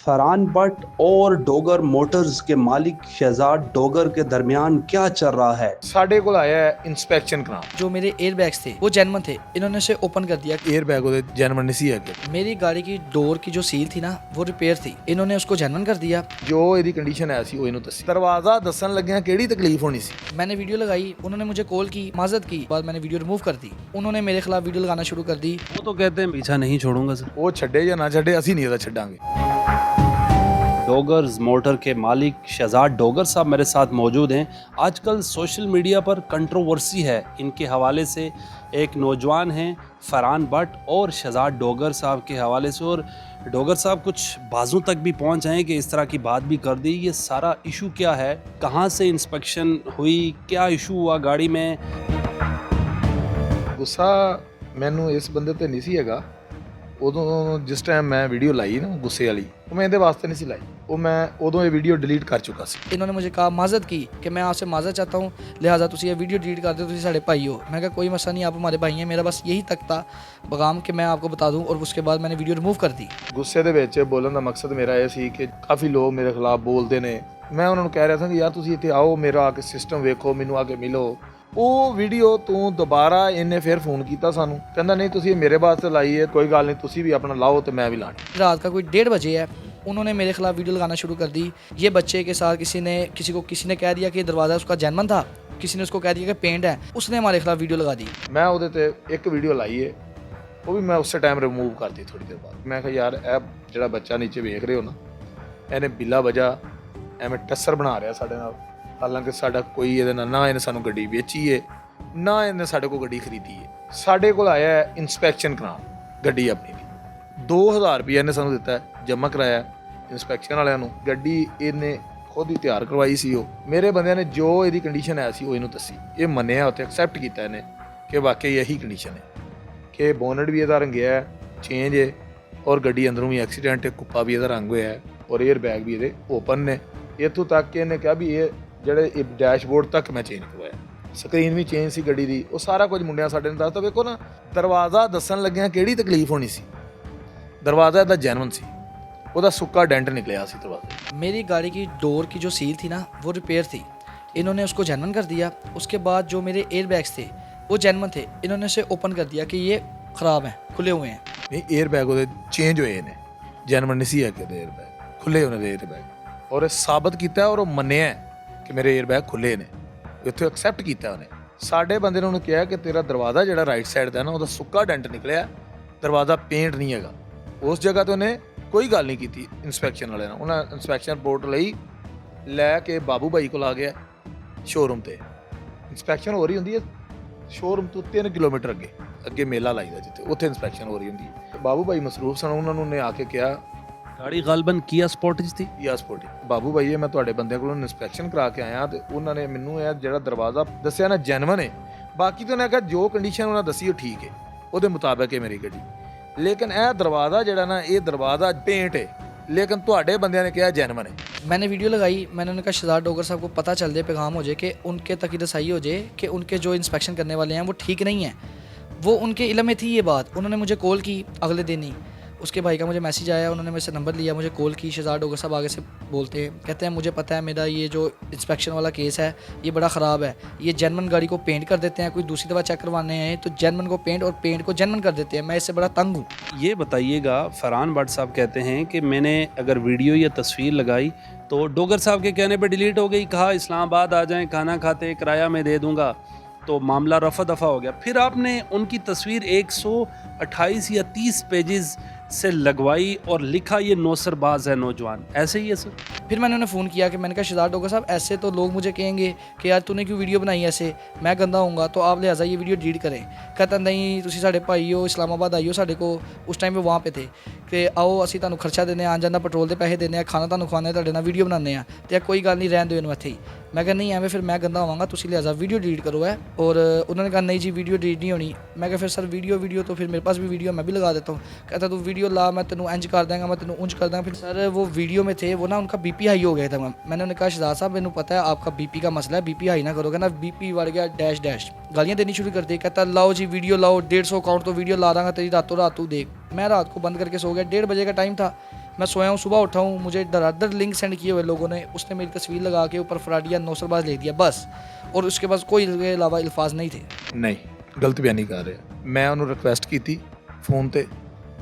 Farhan but और Dogar Motors के मालिक शहजाद डोगर के दरमियान क्या चल रहा है। ਸਾਡੇ ਕੋਲ ਆਇਆ ਹੈ ਇਨਸਪੈਕਸ਼ਨ ਕਰਾਉਣ। जो मेरे एयर बैग्स थे वो जेन्युइन थे, इन्होंने उसे ओपन कर दिया। 에ਅਰ ਬੈਗ ਉਹਦੇ ਜੈਨੂਇਨ ਨਹੀਂ ਸੀ ਹੈਗੇ। मेरी गाड़ी की डोर की जो सील थी ना वो रिपेयर थी, इन्होंने उसको जेन्युइन कर दिया। ਜੋ ਇਹਦੀ ਕੰਡੀਸ਼ਨ ਹੈ ਸੀ ਉਹ ਇਹਨੂੰ ਦੱਸੀ। ਦਰਵਾਜ਼ਾ ਦੱਸਣ ਲੱਗਿਆ ਕਿਹੜੀ ਤਕਲੀਫ ਹੋਣੀ ਸੀ। मैंने वीडियो लगाई, उन्होंने मुझे कॉल की, माजरत की, बाद मैंने वीडियो रिमूव कर दी। उन्होंने मेरे खिलाफ वीडियो लगाना शुरू कर दी। वो तो कहते हैं पीछा नहीं छोड़ूंगा सर। ਉਹ ਛੱਡੇ ਜਾਂ ਨਾ ਛੱਡੇ ਅਸੀਂ ਨਹੀਂ ਇਹਦਾ ਛੱਡਾਂਗੇ। डोगर्स मोटर के मालिक शहजाद डोगर साहब मेरे साथ मौजूद हैं। आजकल सोशल मीडिया पर कंट्रोवर्सी है इनके हवाले से। एक नौजवान हैं फरहान बट और शहजाद डोगर साहब के हवाले से, और डोगर साहब कुछ बाजू तक भी पहुंच आए कि इस तरह की बात भी कर दी। ये सारा इशू क्या है, कहां से इंस्पेक्शन हुई, क्या इशू हुआ गाड़ी में। ਗੁੱਸਾ ਮੈਨੂੰ ਇਸ ਬੰਦੇ ਤੇ ਨਹੀਂ ਸੀ ਹੈਗਾ। ਉਦੋਂ ਜਿਸ ਟਾਈਮ ਮੈਂ ਵੀਡੀਓ ਲਾਈ ਨਾ ਗੁੱਸੇ ਵਾਲੀ, ਉਹ ਮੈਂ ਇਹਦੇ ਵਾਸਤੇ नहीं सी लाई। ਉਹ ਮੈਂ ਉਦੋਂ ਇਹ ਵੀਡੀਓ ਡਿਲੀਟ ਕਰ ਚੁੱਕਾ ਸੀ। इन्होंने मुझे कहा माजरत की कि मैं आपसे माजरत चाहता हूँ, लिहाजा तुम ये वीडियो डिलीट कर दो, तुम साढ़े भाई हो। मैं कहा कोई मसला नहीं, आप हमारे भाई हैं। मेरा बस यही तक था पैगाम कि मैं आपको बता दूँ, और उसके बाद मैंने वीडियो रिमूव कर दी। ਗੁੱਸੇ ਦੇ ਵਿੱਚ ਬੋਲਣ ਦਾ ਮਕਸਦ ਮੇਰਾ ਇਹ ਸੀ ਕਿ ਕਾਫੀ ਲੋਕ ਮੇਰੇ ਖਿਲਾਫ ਬੋਲਦੇ ਨੇ। ਮੈਂ ਉਹਨਾਂ ਨੂੰ ਕਹਿ ਰਿਹਾ ਸੀ ਕਿ ਯਾਰ ਤੁਸੀਂ ਇੱਥੇ ਆਓ, ਮੇਰਾ ਆ ਕੇ ਸਿਸਟਮ ਵੇਖੋ, ਮੈਨੂੰ ਆ ਕੇ ਮਿਲੋ। ਉਹ ਵੀਡੀਓ ਤੋਂ ਦੁਬਾਰਾ ਇਹਨੇ ਫਿਰ ਫੋਨ ਕੀਤਾ ਸਾਨੂੰ, ਕਹਿੰਦਾ ਨਹੀਂ ਤੁਸੀਂ ਇਹ ਮੇਰੇ ਵਾਸਤੇ ਲਾਈ ਹੈ, ਕੋਈ ਗੱਲ ਨਹੀਂ ਤੁਸੀਂ ਵੀ ਆਪਣਾ ਲਾਓ ਤੇ ਮੈਂ ਵੀ ਲਾਣੀ। रात का कोई 1:30 बजे है, उन्होंने मेरे खिलाफ वीडियो लगाना शुरू कर दी। ये बच्चे के साथ किसी ने कह दिया कि दरवाज़ा उसका जेन्युइन था, किसी ने उसको कह दिया कि पेंट है, उसने हमारे खिलाफ वीडियो लगा दी। ਮੈਂ ਉਹਦੇ ਤੇ ਇੱਕ ਵੀਡੀਓ ਲਾਈ ਹੈ, ਉਹ ਵੀ ਮੈਂ ਉਸੇ ਟਾਈਮ ਰਿਮੂਵ ਕਰਤੀ ਥੋੜੀ ਦੇਰ ਬਾਅਦ। ਮੈਂ ਕਿਹਾ ਯਾਰ ਇਹ ਜਿਹੜਾ ਬੱਚਾ ਨੀਚੇ ਵੇਖ ਰਹੇ ਹੋ ਨਾ, ਇਹਨੇ ਬਿਲਾ ਵਜ੍ਹਾ ਐਵੇਂ ਟੱਸਰ ਬਣਾ ਰਿਹਾ ਸਾਡੇ ਨਾਲ। ਹਾਲਾਂਕਿ ਸਾਡਾ ਕੋਈ ਇਹਦੇ ਨਾਲ ਨਾ ਇਹਨੇ ਸਾਨੂੰ ਗੱਡੀ ਵੇਚੀ ਹੈ, ਨਾ ਇਹਨੇ ਸਾਡੇ ਕੋਲ ਗੱਡੀ ਖਰੀਦੀ ਹੈ। ਸਾਡੇ ਕੋਲ ਆਇਆ ਹੈ ਇਨਸਪੈਕਸ਼ਨ ਕਰਾਉਣ ਗੱਡੀ ਆਪਣੀ ਦੀ। 2000 ਰੁਪਏ ਇਹਨੇ ਸਾਨੂੰ ਦਿੱਤਾ, ਜਮ੍ਹਾਂ ਕਰਾਇਆ ਇਨਸਪੈਕਸ਼ਨ ਵਾਲਿਆਂ ਨੂੰ। ਗੱਡੀ ਇਹਨੇ ਖੁਦ ਹੀ ਤਿਆਰ ਕਰਵਾਈ ਸੀ। ਉਹ ਮੇਰੇ ਬੰਦਿਆਂ ਨੇ ਜੋ ਇਹਦੀ ਕੰਡੀਸ਼ਨ ਹੈ ਸੀ ਉਹ ਇਹਨੂੰ ਦੱਸੀ, ਇਹ ਮੰਨਿਆ, ਉੱਥੇ ਐਕਸੈਪਟ ਕੀਤਾ ਇਹਨੇ ਕਿ ਵਾਕਈ ਇਹੀ ਕੰਡੀਸ਼ਨ ਹੈ, ਕਿ ਬੋਨਟ ਵੀ ਇਹਦਾ ਰੰਗਿਆ ਹੈ, ਚੇਂਜ ਹੈ, ਔਰ ਗੱਡੀ ਅੰਦਰੋਂ ਵੀ ਐਕਸੀਡੈਂਟ ਹੈ, ਕੁੱਪਾ ਵੀ ਇਹਦਾ ਰੰਗ ਹੋਇਆ ਹੈ, ਔਰ 에ਅਰ ਬੈਗ ਵੀ ਇਹਦੇ ਓਪਨ ਨੇ। ਇੱਥੋਂ ਤੱਕ ਕਿ ਇਹਨੇ ਕਿਹਾ ਵੀ ਇਹ ਜਿਹੜੇ ਇਹ ਡੈਸ਼ਬੋਰਡ ਤੱਕ ਮੈਂ ਚੇਂਜ ਕਰਵਾਇਆ, ਸਕਰੀਨ ਵੀ ਚੇਂਜ ਸੀ ਗੱਡੀ ਦੀ। ਉਹ ਸਾਰਾ ਕੁਝ ਮੁੰਡਿਆਂ ਸਾਡੇ ਨੇ ਦੱਸਤਾ। ਵੇਖੋ ਨਾ, ਦਰਵਾਜ਼ਾ ਦੱਸਣ ਲੱਗਿਆ ਕਿਹੜੀ ਤਕਲੀਫ ਹੋਣੀ ਸੀ। ਦਰਵਾਜ਼ਾ ਇਹਦਾ ਜੈਨੂਇਨ ਸੀ, ਉਹਦਾ ਸੁੱਕਾ ਡੈਂਟ ਨਿਕਲਿਆ ਸੀ ਦਰਵਾਜ਼ੇ। मेरी गाड़ी की डोर की जो सील थी ना वो रिपेयर थी, इन्होंने उसको जेन्युइन कर दिया। उसके बाद जो मेरे एयर बैग्स थे वो जेन्युइन थे, इन्होंने उसे ओपन कर दिया कि ये ख़राब हैं, खुले हुए हैं। ਨਹੀਂ 에ਅਰ ਬੈਗ ਉਹਦੇ ਚੇਂਜ ਹੋਏ ਨੇ, ਜੈਨੂਇਨ ਨਹੀਂ ਸੀ ਹੈਗੇ ਉਹਦੇ 에ਅਰ ਬੈਗ, ਖੁੱਲੇ ਉਹਨਾਂ ਦੇ 에ਅਰ ਬੈਗ। ਔਰ ਇਹ ਸਾਬਤ ਕੀਤਾ ਔਰ ਉਹ ਮੰਨਿਆ ਕਿ ਮੇਰੇ 에ਅਰ ਬੈਗ ਖੁੱਲੇ ਨੇ, ਇੱਥੇ ਐਕਸੈਪਟ ਕੀਤਾ ਉਹਨੇ। ਸਾਡੇ ਬੰਦੇ ਨੇ ਉਹਨੂੰ ਕਿਹਾ ਕਿ ਤੇਰਾ ਦਰਵਾਜ਼ਾ ਜਿਹੜਾ ਰਾਈਟ ਸਾਈਡ ਦਾ ਨਾ ਉਹਦਾ ਸੁੱਕਾ ਡੈਂਟ ਨਿਕਲਿਆ, ਦਰਵਾਜ਼ਾ ਪੇਂਟ ਨਹੀਂ ਹੈਗਾ। ਉਸ ਜਗ੍ਹਾ ਤੇ ਉਹਨੇ ਕੋਈ ਗੱਲ ਨਹੀਂ ਕੀਤੀ ਇਨਸਪੈਕਸ਼ਨ ਵਾਲਿਆਂ ਨਾਲ। ਉਹਨਾਂ ਇਨਸਪੈਕਸ਼ਨ ਰਿਪੋਰਟ ਲਈ ਲੈ ਕੇ ਬਾਬੂ ਭਾਈ ਕੋਲ ਆ ਗਿਆ ਸ਼ੋਰੂਮ ਤੇ। ਇਨਸਪੈਕਸ਼ਨ ਹੋ ਰਹੀ ਹੁੰਦੀ ਹੈ ਸ਼ੋਰੂਮ ਤੋਂ 3 ਕਿਲੋਮੀਟਰ ਅੱਗੇ, ਅੱਗੇ ਮੇਲਾ ਲਾਈਦਾ ਜਿੱਥੇ, ਉੱਥੇ ਇਨਸਪੈਕਸ਼ਨ ਹੋ ਰਹੀ ਹੁੰਦੀ ਹੈ। ਬਾਬੂ ਭਾਈ ਮਸਰੂਫ ਸਨ, ਉਹਨਾਂ ਨੂੰ ਨੇ ਆ ਕੇ ਕਿਹਾ गाड़ी गालबन किया स्पोर्टेज थी। ਯਾ ਸਪੋਰਟੀ ਬਾਬੂ ਭਾਈ ਇਹ ਮੈਂ ਤੁਹਾਡੇ ਬੰਦਿਆਂ ਕੋਲੋਂ ਇਨਸਪੈਕਸ਼ਨ ਕਰਾ ਕੇ ਆਇਆ, ਤੇ ਉਹਨਾਂ ਨੇ ਮੈਨੂੰ ਇਹ ਜਿਹੜਾ ਦਰਵਾਜ਼ਾ ਦੱਸਿਆ ਨਾ ਜੈਨੂਇਨ ਹੈ। ਬਾਕੀ ਤਾਂ ਉਹਨੇ ਕਿਹਾ ਜੋ ਕੰਡੀਸ਼ਨ ਉਹਨਾਂ ਦੱਸੀ ਉਹ ਠੀਕ ਹੈ, ਉਹਦੇ ਮੁਤਾਬਕ ਹੈ ਮੇਰੀ ਗੱਡੀ। ਲੇਕਿਨ ਇਹ ਦਰਵਾਜ਼ਾ ਜਿਹੜਾ ਨਾ, ਇਹ ਦਰਵਾਜ਼ਾ ਪੇਂਟ ਹੈ, ਲੇਕਿन ਤੁਹਾਡੇ ਬੰਦਿਆਂ ਨੇ ਕਿਹਾ ਜੈਨੂਇਨ है। मैंने वीडियो लगाई, मैंने उन्हें कहा शहजाद डोगर साहब को पता चल जाए, पैगाम हो जाए कि उनके तक ही रसाई हो जाए कि उनके जो इंस्पेक्शन करने वाले हैं वो ठीक नहीं है। वो उनके इल्म में थी ये बात। उन्होंने मुझे कॉल की अगले दिन ही, उसके भाई का मुझे मैसेज आया, उन्होंने मेरे से नंबर लिया, मुझे कॉल की। शहजाद डोगर साहब आगे से बोलते हैं, कहते हैं मुझे पता है मेरा ये जो इंस्पेक्शन वाला केस है ये बड़ा ख़राब है, ये जेन्युइन गाड़ी को पेंट कर देते हैं, कोई दूसरी दफ़ा चेक करवाने हैं तो जेन्युइन को पेंट और पेंट को जेन्युइन कर देते हैं। मैं इससे बड़ा तंग हूँ। ये बताइएगा, फरहान बट साहब कहते हैं कि मैंने अगर वीडियो या तस्वीर लगाई तो डोगर साहब के कहने पे डिलीट हो गई, कहा इस्लामाबाद आ जाएं, खाना खाते, किराया मैं दे दूंगा, तो मामला रफा दफ़ा हो गया। फिर आपने उनकी तस्वीर 128 या 30 पेजेस से लगवाई और लिखा ये नौसरबाज है नौजवान, ऐसे ही है सर। फिर मैंने उन्हें फ़ोन किया कि मैंने कहा शहजाद डोगर साहब ऐसे तो लोग मुझे कहेंगे कि यार तूने क्यों वीडियो बनाई ऐसे, मैं गंदा होऊंगा, तो आप लिहाजा ये वीडियो डिलीट करें। कहता नहीं तुसी साढ़े भाई हो, इस्लामाबाद आइयो साढ़े को। उस टाइम पे वहाँ पे थे कि आओ असी तुहानू खर्चा देने, आन जान दा पेट्रोल दे पैसे देने, खाना तुहानू खवाने, तुहाडे नाल वीडियो बनाने आ, ते कोई गल नहीं, रहन दो इन्हू इत्थे ही। मैं कहा नहीं एवें फिर मैं गंदा होवांगा, तुसी लिहाजा वीडियो डिलीट करो है। और उन्होंने कहा नहीं जी वीडियो डिलीट नहीं होनी। मैं कहा फिर सर वीडियो तो फिर मेरे पास भी वीडियो, मैं भी लगा देता हूँ। कहता तू वीडियो ला, मैं तेनू इंज कर देंगे, मैं तेनू उंज कर देंगा। फिर सर वो वीडियो में थे वो ना उनका बीपी हाई हो गया था। मैंने उन्हें कहा शहजाद साहब मैंने पता है आपका बीपी का मसला है, बीपी हाई ना करो। कहना बीपी बढ़ गया डैश डैश, गालियाँ देनी शुरू कर दी। कहता लाओ जी वीडियो लाओ, 150 अकाउंट तो वीडियो ला रहा तेरी रातों रात तू देख। मैं रात को बंद करके सो गया, 1:30 बजे का टाइम था। मैं सोया हूँ, सुबह उठा हूँ, मुझे धड़ाधड़ लिंक सेंड किए हुए लोगों ने, उसने मेरी तस्वीर लगा के ऊपर फराडिया नौसरबाज लिख दिया बस, और उसके पास कोई इसके अलावा अल्फाज नहीं थे। नहीं गलत बयानी कर ਰਿਹਾ ਮੈਂ ਉਹਨੂੰ ਰਿਕੁਐਸਟ ਕੀਤੀ ਫੋਨ ਤੇ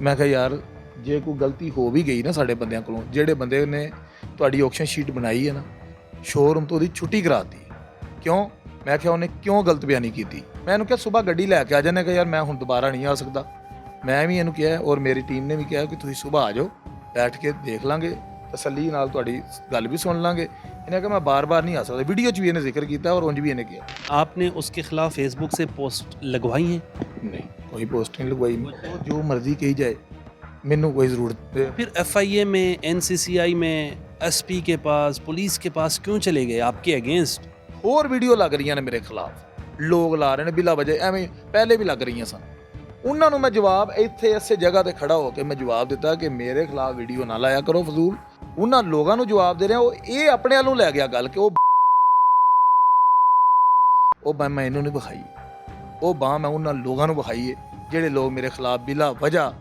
ਮੈਂ ਕਿਹਾ ਯਾਰ ਜੇ ਕੋਈ ਗਲਤੀ ਹੋ ਵੀ ਗਈ ਨਾ ਸਾਡੇ ਬੰਦਿਆਂ ਕੋਲੋਂ ਜਿਹੜੇ ਬੰਦੇ ਨੇ ਤੁਹਾਡੀ ਆਕਸ਼ਨ ਸ਼ੀਟ ਬਣਾਈ ਹੈ ਨਾ ਸ਼ੋਰੂਮ ਤੋਂ ਉਹਦੀ ਛੁੱਟੀ ਕਰਾਤੀ ਕਿਉਂ ਮੈਂ ਕਿਹਾ ਉਹਨੇ ਕਿਉਂ ਗਲਤ ਬਿਆਨੀ ਕੀਤੀ ਮੈਂ ਇਹਨੂੰ ਕਿਹਾ ਸਵੇਰ ਗੱਡੀ ਲੈ ਕੇ ਆ ਜਾਣੇ ਕਿ ਯਾਰ ਮੈਂ ਹੁਣ ਦੁਬਾਰਾ ਨਹੀਂ ਆ ਸਕਦਾ ਮੈਂ ਵੀ ਇਹਨੂੰ ਕਿਹਾ ਔਰ ਮੇਰੀ ਟੀਮ ਨੇ ਵੀ ਕਿਹਾ ਕਿ ਤੁਸੀਂ ਸਵੇਰ ਆ ਜਾਓ ਬੈਠ ਕੇ ਦੇਖ ਲਾਂਗੇ ਤਸੱਲੀ ਨਾਲ ਤੁਹਾਡੀ ਗੱਲ ਵੀ ਸੁਣ ਲਾਂਗੇ इन्हें कहा मैं बार बार नहीं आ सकता वीडियो च भी इन्हें जिक्र किया और उंज भी इन्हें किया आपने उसके खिलाफ फेसबुक से पोस्ट लगवाई है? नहीं कोई पोस्ट नहीं लगवाई तो जो मर्जी कही जाए मैनू कोई ज़रूरत फिर FIA में NCCI में SP के पास पुलिस के पास क्यों चले गए आपके अगेंस्ट? और वीडियो लग रही ने मेरे खिलाफ लोग ला रहे हैं बिला वजह एवं पहले भी लग रही सन उन्होंने मैं जवाब इत्थे इसे जगह ते खड़ा होकर मैं जवाब दिता कि मेरे खिलाफ वीडियो ना लाया करो फजूल ਉਹਨਾਂ ਲੋਕਾਂ ਨੂੰ ਜਵਾਬ ਦੇ ਰਿਹਾ ਉਹ ਇਹ ਆਪਣੇ ਵੱਲੋਂ ਲੈ ਗਿਆ ਗੱਲ ਕਿ ਉਹ ਮੈਂ ਇਹਨੂੰ ਨਹੀਂ ਵਿਖਾਈ ਉਹ ਬਾਹ ਮੈਂ ਉਹਨਾਂ ਲੋਕਾਂ ਨੂੰ ਵਿਖਾਈ ਹੈ ਜਿਹੜੇ ਲੋਕ ਮੇਰੇ ਖਿਲਾਫ ਬਿਲਾ ਵਜ੍ਹਾ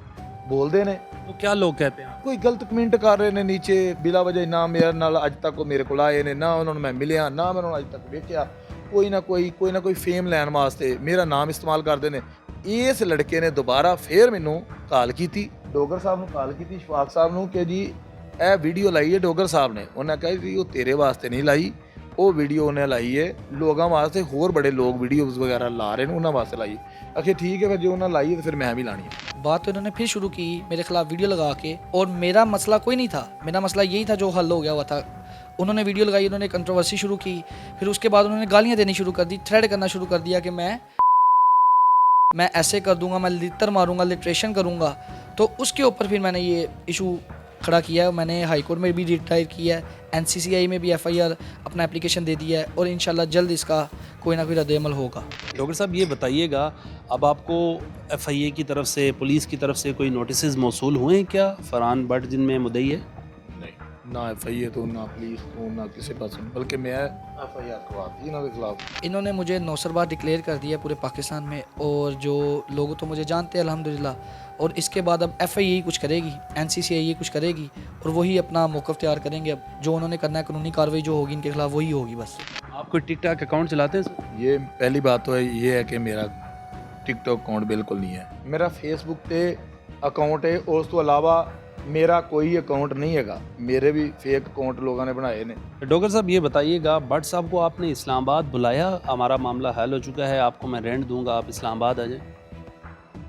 ਬੋਲਦੇ ਨੇ तो क्या लोग कहते हैं? ਕੋਈ ਗਲਤ ਕਮੈਂਟ ਕਰ ਰਹੇ ਨੇ ਨੀਚੇ ਬਿਲਾ ਵਜ੍ਹਾ ਨਾ ਮੇਰੇ ਨਾਲ ਅੱਜ ਤੱਕ ਉਹ ਮੇਰੇ ਕੋਲ ਆਏ ਨੇ ਨਾ ਉਹਨਾਂ ਨੂੰ ਮੈਂ ਮਿਲਿਆ ਨਾ ਮੈਂ ਉਹਨਾਂ ਨੂੰ ਅੱਜ ਤੱਕ ਵੇਖਿਆ ਕੋਈ ਨਾ ਕੋਈ ਫੇਮ ਲੈਣ ਵਾਸਤੇ ਮੇਰਾ ਨਾਮ ਇਸਤੇਮਾਲ ਕਰਦੇ ਨੇ ਇਸ ਲੜਕੇ ਨੇ ਦੁਬਾਰਾ ਫੇਰ ਮੈਨੂੰ ਕਾਲ ਕੀਤੀ ਡੋਗਰ ਸਾਹਿਬ ਨੂੰ ਕਾਲ ਕੀਤੀ ਸ਼ਫਾਕ ਸਾਹਿਬ ਨੂੰ ਕਿ ਜੀ ਇਹ ਵੀਡੀਓ ਲਾਈ ਹੈ ਡੋਗਰ ਸਾਹਿਬ ਨੇ ਉਹਨਾਂ ਕਿਹਾ ਜੀ ਉਹ ਤੇਰੇ ਵਾਸਤੇ ਨਹੀਂ ਲਾਈ ਉਹ ਵੀਡੀਓ ਉਹਨੇ ਲਾਈ ਹੈ ਲੋਕਾਂ ਵਾਸਤੇ ਹੋਰ ਬੜੇ ਲੋਕ ਵੀਡੀਓਜ਼ ਵਗੈरह ਲਾ ਰਹੇ ਨੇ ਉਹਨਾਂ ਵਾਸਤੇ ਲਾਈ आखिर ठीक है फिर जो उन्होंने लाई है तो फिर मैं भी लानी है बात तो इन्होंने फिर शुरू की मेरे खिलाफ वीडियो लगा के और मेरा मसला कोई नहीं था मेरा मसला यही था जो हल हो गया हुआ था उन्होंने वीडियो लगाई उन्होंने कंट्रोवर्सी शुरू की फिर उसके बाद उन्होंने गालियाँ देनी शुरू कर दी थ्रेड करना शुरू कर दिया कि मैं ऐसे कर दूंगा मैं लितर मारूंगा लिटरेशन करूंगा तो उसके ऊपर फिर मैंने ये इशू खड़ा किया है मैंने हाई कोर्ट में भी रिटायर किया है NCCI में भी FIR अपना एप्लीकेशन दे दिया है और इंशाल्लाह जल्द इसका कोई ना कोई रद्द-ए-अमल होगा। डॉक्टर साहब ये बताइएगा अब आपको FIA की तरफ से पुलिस की तरफ से कोई नोटिस मौसूल हुए हैं क्या फरहान भट्ट जिनमें मुद्दई है? नहीं ना FIA तो ना पुलिस तो ना किसी पास बल्कि मैं FIR करवाती इन्होंने के खिलाफ इन्होंने मुझे नौसरबाज डिक्लेयर कर दिया पूरे पाकिस्तान में और जो लोग तो मुझे जानते हैं अल्हम्दुलिल्लाह और इसके बाद अब FIA कुछ करेगी NCCI कुछ करेगी और वही अपना मौक़िफ़ तैयार करेंगे अब जो उन्होंने करना है कानूनी कार्रवाई जो होगी इनके खिलाफ वही होगी बस। आप कोई टिकटॉक अकाउंट चलाते हैं सर? ये पहली बात तो ये है कि मेरा टिकटॉक अकाउंट बिल्कुल नहीं है मेरा फेसबुक पे अकाउंट है और उस तो अलावा मेरा कोई अकाउंट नहीं है मेरे भी फेक अकाउंट लोगों ने बनाए ने। डॉक्टर साहब ये बताइएगा भट्ट साहब को आपने इस्लामाबाद बुलाया हमारा मामला हल हो चुका है आपको मैं रेंट दूंगा आप इस्लामाबाद आ जाए?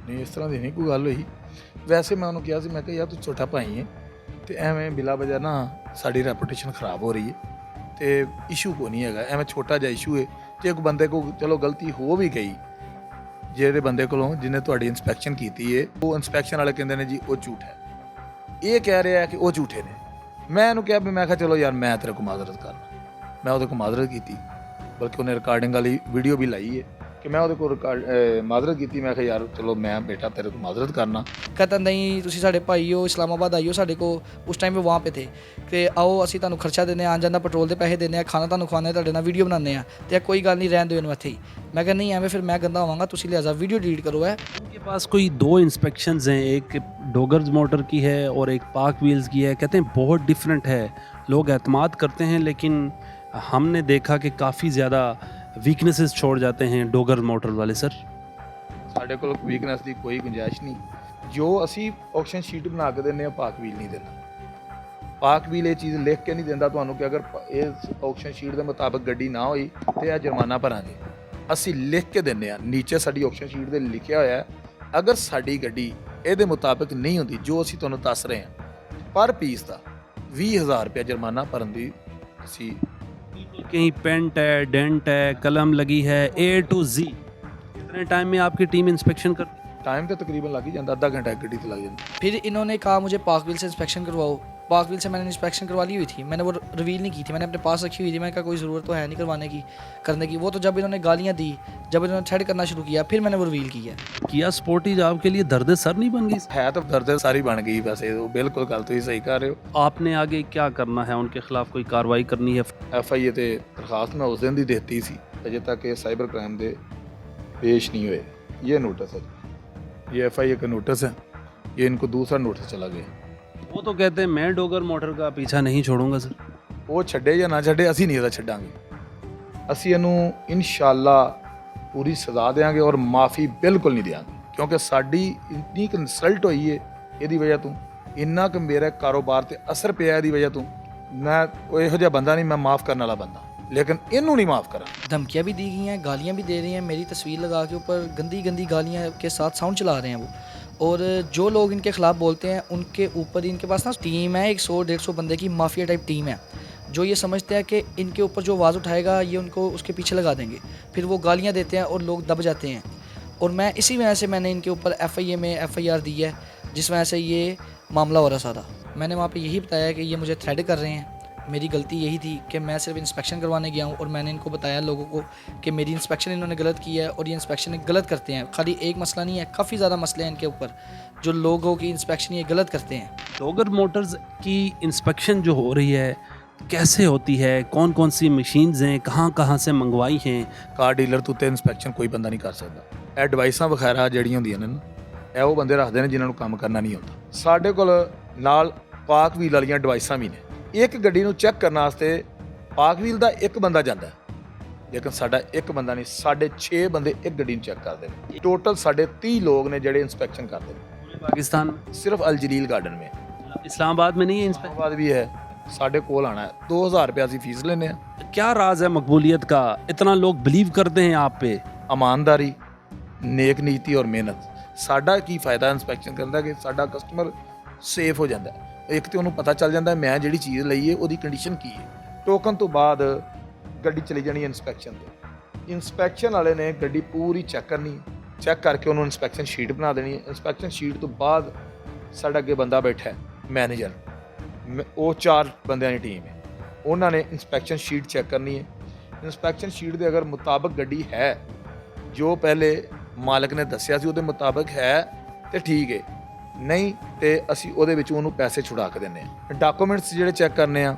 नहीं इस तरह की नहीं कोई गल हुई वैसे मैं उन्होंने कहा मैं कि यार तू छोटा भाई है तो एवें बिला वजह ना साड़ी रेपूटेशन खराब हो रही है तो इशू को नहीं है एवें छोटा जिहा इशू है तो एक बंदे को चलो गलती हो भी गई ਜਿਹੜੇ ਬੰਦੇ ਕੋਲੋਂ ਜਿਹਨੇ ਤੁਹਾਡੀ ਇਨਸਪੈਕਸ਼ਨ ਕੀਤੀ ਹੈ ਉਹ ਇਨਸਪੈਕਸ਼ਨ ਵਾਲੇ ਕਹਿੰਦੇ ਨੇ ਜੀ ਉਹ ਝੂਠ ਹੈ ਇਹ ਕਹਿ ਰਿਹਾ ਹੈ ਕਿ ਉਹ ਝੂਠੇ ਨੇ ਮੈਂ ਇਹਨੂੰ ਕਿਹਾ ਵੀ ਮੈਂ ਕਿਹਾ ਚਲੋ ਯਾਰ ਮੈਂ ਤੇਰੇ ਕੋਲ ਮਾਜ਼ਰਤ ਕਰਨਾ ਮੈਂ ਉਹਦੇ ਕੋਲ ਮਾਜ਼ਰਤ ਕੀਤੀ ਬਲਕਿ ਉਹਨੇ ਰਿਕਾਰਡਿੰਗ ਵਾਲੀ ਵੀਡੀਓ ਵੀ ਲਾਈ ਹੈ ਕਿ ਮੈਂ ਉਹਦੇ ਕੋਲ ਮਾਜ਼ਰਤ ਕੀਤੀ ਮੈਂ ਕਿਹਾ ਯਾਰ ਚਲੋ ਮੈਂ ਬੇਟਾ ਤੇਰੇ ਕੋਲ ਮਾਜ਼ਰਤ ਕਰਨਾ कहता नहीं ਤੁਸੀਂ ਸਾਡੇ ਭਾਈ ਹੋ ਇਸਲਾਮਾਬਾਦ ਆਈਓ ਸਾਡੇ ਕੋ ਉਸ ਟਾਈਮ 'ਤੇ ਵਹਾਂ ਪੇ ਥੇ ਕਿ ਆਓ ਅਸੀਂ ਤੁਹਾਨੂੰ ਖਰਚਾ ਦਿੰਦੇ ਆਉਣ ਜਾਣ ਦਾ ਪੈਟਰੋਲ ਦੇ ਪੈਸੇ ਦਿੰਦੇ ਆ ਖਾਣਾ ਤੁਹਾਨੂੰ ਖਵਾਉਂਦੇ ਤੁਹਾਡੇ ਨਾਲ ਵੀਡੀਓ ਬਣਾਉਂਦੇ ਆ ਤੇ ਕੋਈ ਗੱਲ ਨਹੀਂ ਰਹਿਣ ਦਿਓ ਇਹਨੂੰ ਇੱਥੇ ਹੀ ਮੈਂ ਕਿਹਾ ਨਹੀਂ ਐਵੇਂ ਫਿਰ मैं गंदा होवांगा ਤੁਸੀਂ लिहाजा वीडियो डिलीट करो है। उनके पास कोई 2 इंस्पेक्शंस हैं एक डोगर्स मोटर की है और एक पाक व्हील्स की है कहते हैं बहुत डिफरेंट है लोग एतमाद करते हैं लेकिन हमने देखा कि काफ़ी ज़्यादा वीकनेसेस छोड़ जाते हैं डोगर मोटर वाले सर। ਸਾਡੇ ਕੋਲ ਵੀਕਨੈਸ ਦੀ ਕੋਈ ਗੁੰਜਾਇਸ਼ ਨਹੀਂ ਜੋ ਅਸੀਂ ਆਕਸ਼ਨ ਸ਼ੀਟ ਬਣਾ ਕੇ ਦਿੰਦੇ ਆ ਪਾਕ ਵੀਲ ਨਹੀਂ ਦਿੰਦਾ ਪਾਕ ਵੀਲ ਇਹ ਚੀਜ਼ ਲਿਖ ਕੇ ਨਹੀਂ ਦਿੰਦਾ ਤੁਹਾਨੂੰ ਕਿ ਅਗਰ ਇਸ ਆਕਸ਼ਨ ਸ਼ੀਟ ਦੇ ਮੁਤਾਬਕ ਗੱਡੀ ਨਾ ਹੋਈ ਤੇ ਆ ਜੁਰਮਾਨਾ ਭਰਾਂਗੇ ਅਸੀਂ ਲਿਖ ਕੇ ਦਿੰਦੇ ਆ ਨੀਚੇ ਸਾਡੀ ਆਕਸ਼ਨ ਸ਼ੀਟ ਦੇ ਲਿਖਿਆ ਹੋਇਆ ਹੈ ਅਗਰ ਸਾਡੀ ਗੱਡੀ ਇਹਦੇ ਮੁਤਾਬਕ ਨਹੀਂ ਹੁੰਦੀ ਜੋ ਅਸੀਂ ਤੁਹਾਨੂੰ ਦੱਸ ਰਹੇ ਹਾਂ ਪਰ ਪੀਸ ਦਾ 20,000 ਰੁਪਏ ਜੁਰਮਾਨਾ ਭਰਨ ਦੀ ਅਸੀਂ कहीं पेंट है डेंट है कलम लगी है A to Z कितने टाइम में आपकी टीम इंस्पेक्शन कर टाइम तो तकरीबन लग ही जाता आधा घंटा गड्डी तो लग जाता फिर इन्होंने कहा मुझे पाक व्हील से इंस्पेक्शन करवाओ पाक व्हील से मैंने इंस्पेक्शन करवा ली हुई थी मैंने वो रिवील नहीं की थी मैंने अपने पास रखी हुई थी मैंने कहा कोई ज़रूरत तो है नहीं करवाने की करने की वो तो जब इन्होंने गालियाँ दी जब इन्होंने थ्रेड करना शुरू किया फिर मैंने वो रिवील किया। किया स्पोर्टीज आपके लिए दर्द सर नहीं बन गई? है तो दर्द सारी बन गई वैसे वो बिल्कुल गल तुम सही कर रहे हो। आपने आगे क्या करना है उनके खिलाफ कोई कार्रवाई करनी है? FIA ते दरखास्त मैं उस दिन दी देती सी अजे तक ये साइबर क्राइम दे पेश नहीं हुए ये नोटिस है ये FIA का नोटिस है ये इनको दूसरा नोटिस चला गया वो तो कहते हैं मैं डोगर मोटर का पीछा नहीं छोड़ूंगा सर। ਉਹ ਛੱਡੇ ਜਾਂ ਨਾ ਛੱਡੇ, ਅਸੀਂ ਨਹੀਂ ਇਹਦਾ ਛੱਡਾਂਗੇ। ਅਸੀਂ ਇਹਨੂੰ ਇਨਸ਼ਾਅੱਲਾ ਪੂਰੀ ਸਜ਼ਾ ਦੇਵਾਂਗੇ ਔਰ ਮਾਫੀ ਬਿਲਕੁਲ ਨਹੀਂ ਦੇਵਾਂਗੇ, ਕਿਉਂਕਿ ਸਾਡੀ ਇੰਨੀ ਕੁ ਇਨਸਲਟ ਹੋਈ ਹੈ ਇਹਦੀ ਵਜ੍ਹਾ ਤੋਂ, ਇੰਨਾ ਕੁ ਮੇਰੇ ਕਾਰੋਬਾਰ ਤੇ ਅਸਰ ਪਿਆ ਇਹਦੀ ਵਜ੍ਹਾ ਤੋਂ। ਮੈਂ ਉਹ ਇਹੋ ਜਿਹਾ ਬੰਦਾ ਨਹੀਂ, ਮੈਂ ਮਾਫ ਕਰਨ ਵਾਲਾ ਬੰਦਾ, लेकिन इनू नहीं माफ़ करा। धमकियाँ भी दी गई हैं, गालियाँ भी दे रही हैं, मेरी तस्वीर लगा के ऊपर गंदी गंदी गालियाँ के साथ साउंड चला रहे हैं वो। और जो लोग इनके ख़िलाफ़ बोलते हैं उनके ऊपर इनके पास ना टीम है, 100-150 बंदे की माफिया टाइप टीम है, जो ये समझते हैं कि इनके ऊपर जो आवाज़ उठाएगा ये उनको उसके पीछे लगा देंगे, फिर वो गालियाँ देते हैं और लोग दब जाते हैं। और मैं इसी वजह से मैंने इनके ऊपर FIA में FIR दी है, जिस वजह से ये मामला हो रहा सारा। मैंने वहाँ पे यही बताया कि ये मुझे थ्रेड कर रहे हैं। मेरी गलती यही थी कि मैं सिर्फ इंस्पेक्शन करवाने गया हूँ और मैंने इनको बताया लोगों को कि मेरी इंस्पेक्शन इन्होंने गलत की है और ये इंस्पेक्शन गलत करते हैं। खाली एक मसला नहीं है, काफ़ी ज़्यादा मसले हैं इनके ऊपर, जो लोगों की इंस्पेक्शन ये गलत करते हैं। डोगर मोटर्स की इंस्पेक्शन जो हो रही है कैसे होती है, कौन कौन सी मशीन्स हैं, कहाँ कहाँ से मंगवाई हैं? ਕਾਰ ਡੀਲਰ ਤੋਂ ਉੱਤੇ ਇਨਸਪੈਕਸ਼ਨ ਕੋਈ ਬੰਦਾ ਨਹੀਂ ਕਰ ਸਕਦਾ। ਇਹ ਡਿਵਾਈਸਾਂ ਵਗੈਰਾ ਜਿਹੜੀਆਂ ਹੁੰਦੀਆਂ ਨੇ ਨਾ, ਇਹ ਉਹ ਬੰਦੇ ਰੱਖਦੇ ਨੇ ਜਿਨ੍ਹਾਂ ਨੂੰ ਕੰਮ ਕਰਨਾ ਨਹੀਂ ਆਉਂਦਾ। ਸਾਡੇ ਕੋਲ ਨਾਲ ਪਾਕ ਵੀਲ ਵਾਲੀਆਂ ਡਿਵਾਈਸਾਂ ਵੀ ਨੇ। ਇੱਕ ਗੱਡੀ ਨੂੰ ਚੈੱਕ ਕਰਨ ਵਾਸਤੇ ਪਾਕ ਵੀਲ ਦਾ ਇੱਕ ਬੰਦਾ ਜਾਂਦਾ ਹੈ, ਲੇਕਿਨ ਸਾਡਾ ਇੱਕ ਬੰਦਾ ਨਹੀਂ, 6.5 ਬੰਦੇ ਇੱਕ ਗੱਡੀ ਨੂੰ ਚੈੱਕ ਕਰਦੇ ਨੇ। ਟੋਟਲ ਸਾਡੇ 30 ਲੋਕ ਨੇ ਜਿਹੜੇ ਇੰਸਪੈਕਸ਼ਨ ਕਰਦੇ ਨੇ। पूरे पाकिस्तान में? सिर्फ अल जलील गार्डन में। इस्लामाबाद में नहीं है इंस्पेक्शन? इस्लामाबाद भी है, साढ़े कोल आना है। 2000 रुपया ਅਸੀਂ फीस लेने हैं। क्या राज है मकबूलियत का, इतना लोग बिलीव करते हैं आप पे? ईमानदारी, नेक नीति और मेहनत। ਸਾਡਾ ਕੀ ਫਾਇਦਾ ਇੰਸਪੈਕਸ਼ਨ ਕਰਨ ਦਾ ਕਿ ਸਾਡਾ ਕਸਟਮਰ ਸੇਫ ਹੋ ਜਾਂਦਾ ਹੈ। ਇੱਕ ਤੇ ਉਹਨੂੰ ਪਤਾ ਚੱਲ ਜਾਂਦਾ ਮੈਂ ਜਿਹੜੀ ਚੀਜ਼ ਲਈ ਹੈ ਉਹਦੀ ਕੰਡੀਸ਼ਨ ਕੀ ਹੈ। ਟੋਕਨ ਤੋਂ ਬਾਅਦ ਗੱਡੀ ਚਲੀ ਜਾਣੀ ਹੈ ਇੰਸਪੈਕਸ਼ਨ ਤੇ। ਇੰਸਪੈਕਸ਼ਨ ਵਾਲੇ ਨੇ ਗੱਡੀ ਪੂਰੀ ਚੈੱਕ ਕਰਨੀ, ਚੈੱਕ ਕਰਕੇ ਉਹਨੂੰ ਇੰਸਪੈਕਸ਼ਨ ਸ਼ੀਟ ਬਣਾ ਦੇਣੀ ਹੈ। ਇੰਸਪੈਕਸ਼ਨ ਸ਼ੀਟ ਤੋਂ ਬਾਅਦ ਸਾਡਾ ਅੱਗੇ ਬੰਦਾ ਬੈਠਾ ਹੈ ਮੈਨੇਜਰ, ਉਹ 4 ਬੰਦਿਆਂ ਦੀ ਟੀਮ ਹੈ, ਉਹਨਾਂ ਨੇ ਇੰਸਪੈਕਸ਼ਨ ਸ਼ੀਟ ਚੈੱਕ ਕਰਨੀ ਹੈ। ਇੰਸਪੈਕਸ਼ਨ ਸ਼ੀਟ ਦੇ ਅਗਰ ਮੁਤਾਬਕ ਗੱਡੀ ਹੈ, ਜੋ ਪਹਿਲੇ ਮਾਲਕ ਨੇ ਦੱਸਿਆ ਸੀ ਉਹਦੇ ਮੁਤਾਬਕ ਹੈ ਤੇ ਠੀਕ ਹੈ, ਨਹੀਂ ਤੇ ਅਸੀਂ ਉਹਦੇ ਵਿੱਚ ਉਹਨੂੰ ਪੈਸੇ ਛੁਡਾ ਕੇ ਦਿੰਦੇ ਹਾਂ। ਡਾਕੂਮੈਂਟਸ ਜਿਹੜੇ ਚੈੱਕ ਕਰਨੇ ਆ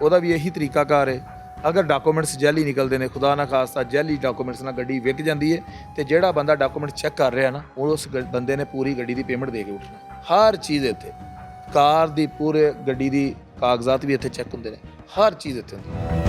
ਉਹਦਾ ਵੀ ਇਹੀ ਤਰੀਕਾਕਾਰ ਹੈ। ਅਗਰ ਡਾਕੂਮੈਂਟਸ ਜੈਲੀ ਨਿਕਲਦੇ ਨੇ, ਖੁਦਾ ਨਾ ਖਾਸਤਾ ਜੈਲੀ ਡਾਕੂਮੈਂਟਸ ਨਾਲ ਗੱਡੀ ਵਿਕ ਜਾਂਦੀ ਹੈ, ਤੇ ਜਿਹੜਾ ਬੰਦਾ ਡਾਕੂਮੈਂਟ ਚੈੱਕ ਕਰ ਰਿਹਾ ਨਾ, ਉਹ ਉਸ ਬੰਦੇ ਨੇ ਪੂਰੀ ਗੱਡੀ ਦੀ ਪੇਮੈਂਟ ਦੇ ਕੇ ਉੱਠਣਾ। ਹਰ ਚੀਜ਼ ਇੱਥੇ, ਕਾਰ ਦੀ ਪੂਰੇ ਗੱਡੀ ਦੀ ਕਾਗਜ਼ਾਤ ਵੀ ਇੱਥੇ ਚੈੱਕ ਹੁੰਦੇ ਨੇ, ਹਰ ਚੀਜ਼ ਇੱਥੇ ਹੁੰਦੀ ਹੈ।